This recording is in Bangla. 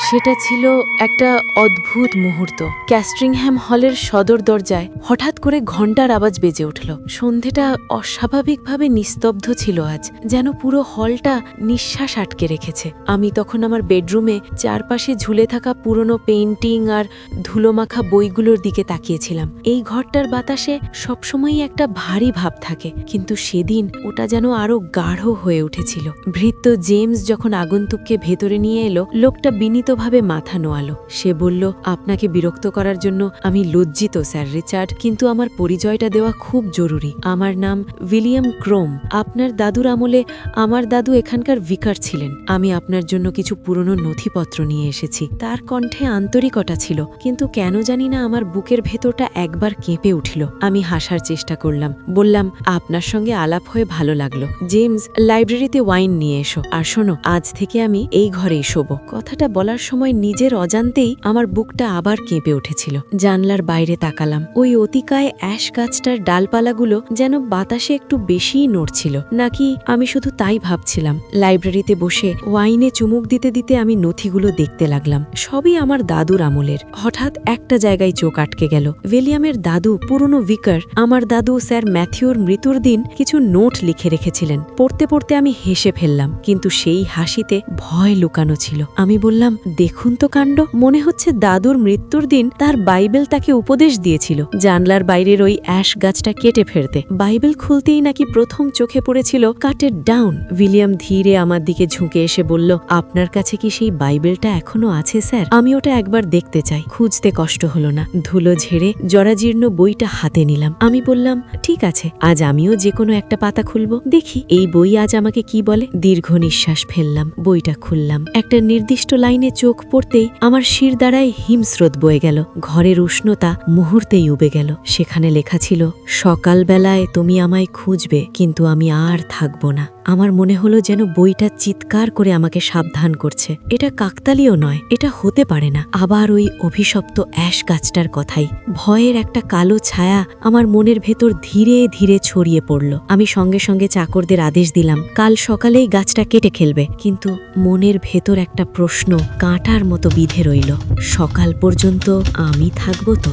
সেটা ছিল একটা অদ্ভুত মুহূর্ত। ক্যাস্ট্রিংহ্যাম হলের সদর দরজায় হঠাৎ করে ঘণ্টার আওয়াজ বেজে উঠল। সন্ধেটা অস্বাভাবিকভাবে নিস্তব্ধ ছিল আজ, যেন পুরো হলটা নিঃশ্বাস আটকে রেখেছে। আমি তখন আমার বেডরুমে চারপাশে ঝুলে থাকা পুরনো পেইন্টিং আর ধুলোমাখা বইগুলোর দিকে তাকিয়েছিলাম। এই ঘরটার বাতাসে সবসময়ই একটা ভারী ভাব থাকে, কিন্তু সেদিন ওটা যেন আরো গাঢ় হয়ে উঠেছিল। ভৃত্য জেমস যখন আগন্তুককে ভেতরে নিয়ে এলো, লোকটা বিনীতভাবে মাথা নোয়ালো। সে বলল, আপনাকে বিরক্ত করার জন্য আমি লজ্জিত স্যার রিচার্ড, কিন্তু আমার পরিচয়টা দেওয়া খুব জরুরি। আমার নাম উইলিয়াম ক্রোম। আপনার দাদুর আমলে আমার দাদু এখানকার ভিকার ছিলেন। আমি আপনার জন্য কিছু পুরনো নথিপত্র নিয়ে এসেছি। তার কণ্ঠে আন্তরিকতা ছিল, কিন্তু কেন জানি না আমার বুকের ভেতরটা একবার কেঁপে উঠল। আমি হাসার চেষ্টা করলাম, বললাম, আপনার সঙ্গে আলাপ হয়ে ভালো লাগলো। জেমস, লাইব্রেরিতে ওয়াইন নিয়ে এসো। আর শোনো, আজ থেকে আমি এই ঘরেই শোব। কথাটা বলার সময় নিজের অজান্তেই আমার বুকটা আবার কেঁপে উঠেছিল। জানলার বাইরে তাকালাম। ওই অতিকায় অ্যাশ গাছটার ডালপালাগুলো যেন বাতাসে একটু বেশিই নড়ছিল, নাকি আমি শুধু তাই ভাবছিলাম। লাইব্রেরিতে বসে ওয়াইনে চুমুক দিতে দিতে আমি নথিগুলো দেখতে লাগলাম। সবই আমার দাদুর আমলের। হঠাৎ একটা জায়গায় চোখ আটকে গেল। উইলিয়ামের দাদু, পুরনো ভিকার, আমার দাদু স্যার ম্যাথিউর মৃত্যুর দিন কিছু নোট লিখে রেখেছিলেন। পড়তে পড়তে আমি হেসে ফেললাম, কিন্তু সেই হাসিতে ভয় লুকানো ছিল। আমি বললাম, দেখুন তো কাণ্ড, মনে হচ্ছে দাদুর মৃত্যুর দিন তার বাইবেল তাকে উপদেশ দিয়েছিল জানলার বাইরের ওই অ্যাশ গাছটা কেটে ফেলতে। বাইবেল খুলতেই নাকি প্রথম চোখে পড়েছিল কাটেড ডাউন। উইলিয়াম ধীরে আমার দিকে ঝুঁকে এসে বলল, আপনার কাছে কি সেই বাইবেলটা এখনো আছে স্যার? আমি ওটা একবার দেখতে চাই। খুঁজতে কষ্ট হলো না। ধুলো ঝেড়ে জরাজীর্ণ বইটা হাতে নিলাম। আমি বললাম, ঠিক আছে, আজ আমিও যে কোনো একটা পাতা খুলব, দেখি এই বই আজ আমাকে কি বলে। দীর্ঘ নিঃশ্বাস ফেললাম, বইটা খুললাম। একটা নির্দিষ্ট লাইনে চোখ পড়তেই আমার শির দ্বারায় হিমস্রোত বয়ে গেল। ঘরের উষ্ণতা মুহূর্তেই উবে গেল। সেখানে লেখা ছিল, সকালবেলায় তুমি আমায় খুঁজবে, কিন্তু আমি আর থাকব না। আমার মনে হলো যেন বইটা চিৎকার করে আমাকে সাবধান করছে। এটা কাকতালীয় নয়, এটা হতে পারে না। আবার ওই অভিশপ্ত অ্যাশ গাছটার কথাই। ভয়ের একটা কালো ছায়া আমার মনের ভেতর ধীরে ধীরে ছড়িয়ে পড়ল। আমি সঙ্গে সঙ্গে চাকরদের আদেশ দিলাম, কাল সকালেই গাছটা কেটে ফেলবে। কিন্তু মনের ভেতর একটা প্রশ্ন কাঁটার মতো বিঁধে রইল, সকাল পর্যন্ত আমি থাকবো তো?